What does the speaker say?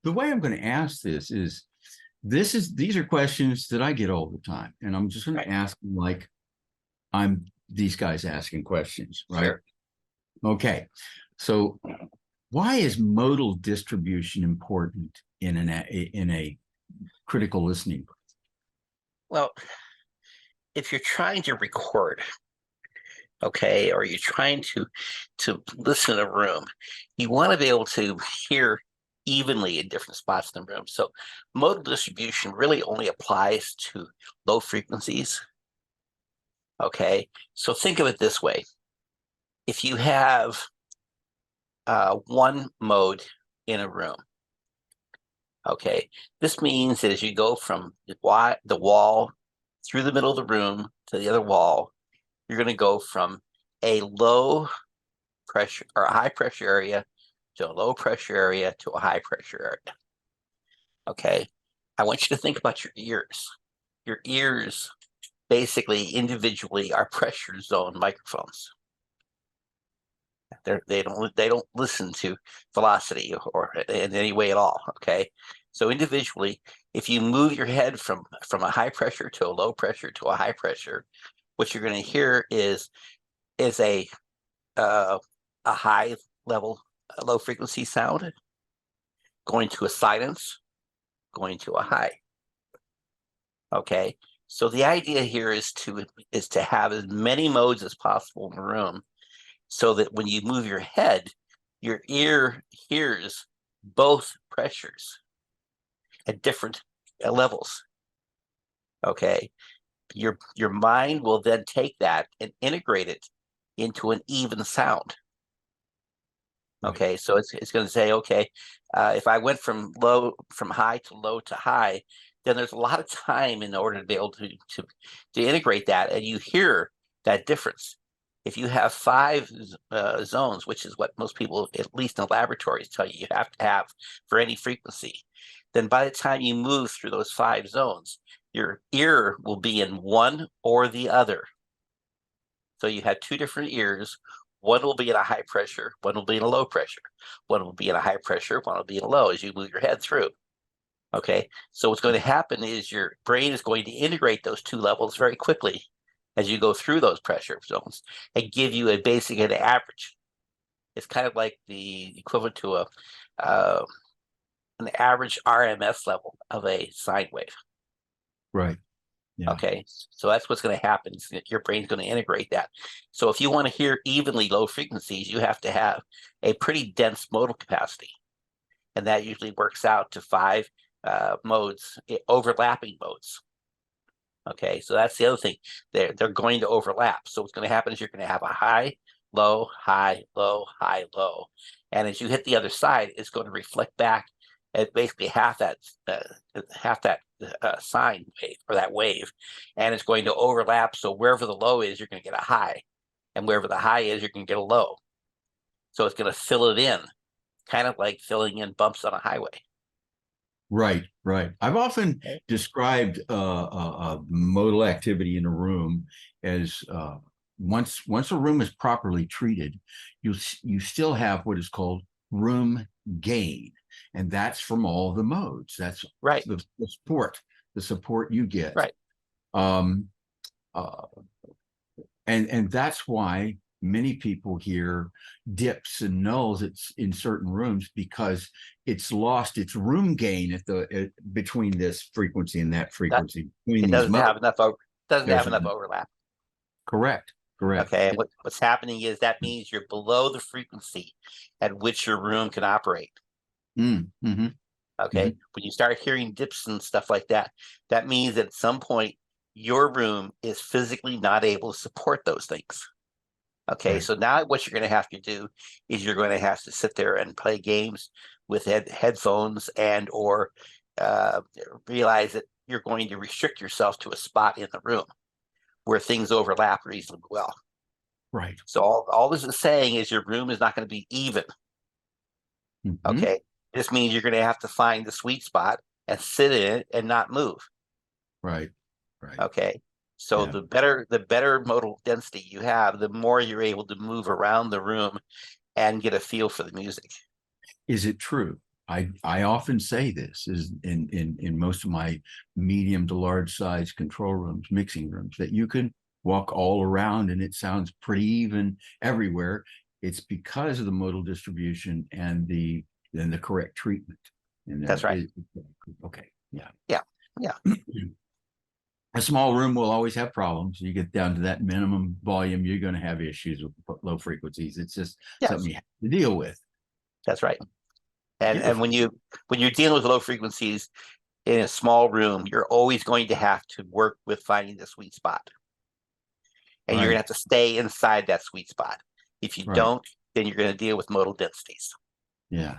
the way I'm going to ask these are questions that I get all the time, and I'm just going to ask them like I'm these guys asking questions, right? Sure. Okay. So why is modal distribution important in a critical listening? Well, if you're trying to record, okay, or you're trying to listen in a room, you want to be able to hear evenly in different spots in the room. So modal distribution really only applies to low frequencies. Okay. So think of it this way. If you have one mode in a room, okay, this means that as you go from the wall through the middle of the room to the other wall, you're going to go from a low pressure or a high pressure area to a low pressure area to a high pressure area. Okay. I want you to think about your ears. Your ears basically individually are pressure zone microphones. They don't listen to velocity or in any way at all. Okay. So individually, if you move your head from a high pressure to a low pressure to a high pressure, what you're going to hear is a high level, low frequency sound going to a silence, going to a high. Okay. So the idea here is to have as many modes as possible in the room, so that when you move your head, your ear hears both pressures at different levels. Okay. Your mind will then take that and integrate it into an even sound. Okay, so it's going to say, okay, if I went from high to low to high, then there's a lot of time in order to be able to integrate that, and you hear that difference. If you have five zones, which is what most people, at least in laboratories, tell you have to have for any frequency, then by the time you move through those five zones, your ear will be in one or the other. So you have two different ears. One will be in a high pressure, one will be in a low pressure. One will be in a high pressure, one will be in a low as you move your head through. Okay, so what's going to happen is your brain is going to integrate those two levels very quickly as you go through those pressure zones and give you a basic and average. It's kind of like the equivalent to an average RMS level of a sine wave. Right. Yeah. Okay, so that's what's going to happen. Your brain's going to integrate that. So if you want to hear evenly low frequencies, you have to have a pretty dense modal capacity. And that usually works out to five modes, overlapping modes. Okay, so that's the other thing. They're going to overlap. So what's going to happen is you're going to have a high, low, high, low, high, low. And as you hit the other side, it's going to reflect back at basically half that sine wave or that wave, and it's going to overlap. So wherever the low is, you're going to get a high, and wherever the high is, you're going to get a low. So it's going to fill it in, kind of like filling in bumps on a highway. Right, right. I've often described modal activity in a room as once a room is properly treated, you still have what is called room gain, and that's from all the modes. That's right. The support you get. Right. Um, and that's why many people hear dips and nulls in certain rooms, because it's lost its room gain between this frequency and that frequency. It doesn't have enough overlap. Correct. Okay, and what's happening is that means you're below the frequency at which your room can operate. Mm-hmm. Okay, when you start hearing dips and stuff like that, that means that at some point your room is physically not able to support those things. Okay, Right. so now what you're going to have to do is you're going to have to sit there and play games with headphones and or realize that you're going to restrict yourself to a spot in the room where things overlap reasonably well. Right. So all this is saying is your room is not going to be even. Mm-hmm. Okay, this means you're going to have to find the sweet spot and sit in it and not move. Right. Okay. So Yeah. the better modal density you have, the more you're able to move around the room and get a feel for the music. Is it true I often say this is in most of my medium to large size control rooms, mixing rooms, that you can walk all around and it sounds pretty even everywhere. It's because of the modal distribution and the correct treatment. And That's right. okay, yeah. Yeah. Yeah. A small room will always have problems. You get down to that minimum volume, you're going to have issues with low frequencies. It's just Yes. something you have to deal with. That's right. And Beautiful. when you're dealing with low frequencies in a small room, you're always going to have to work with finding the sweet spot. And you're gonna Right, have to stay inside that sweet spot. If you right. don't, then you're gonna deal with modal densities. Yeah.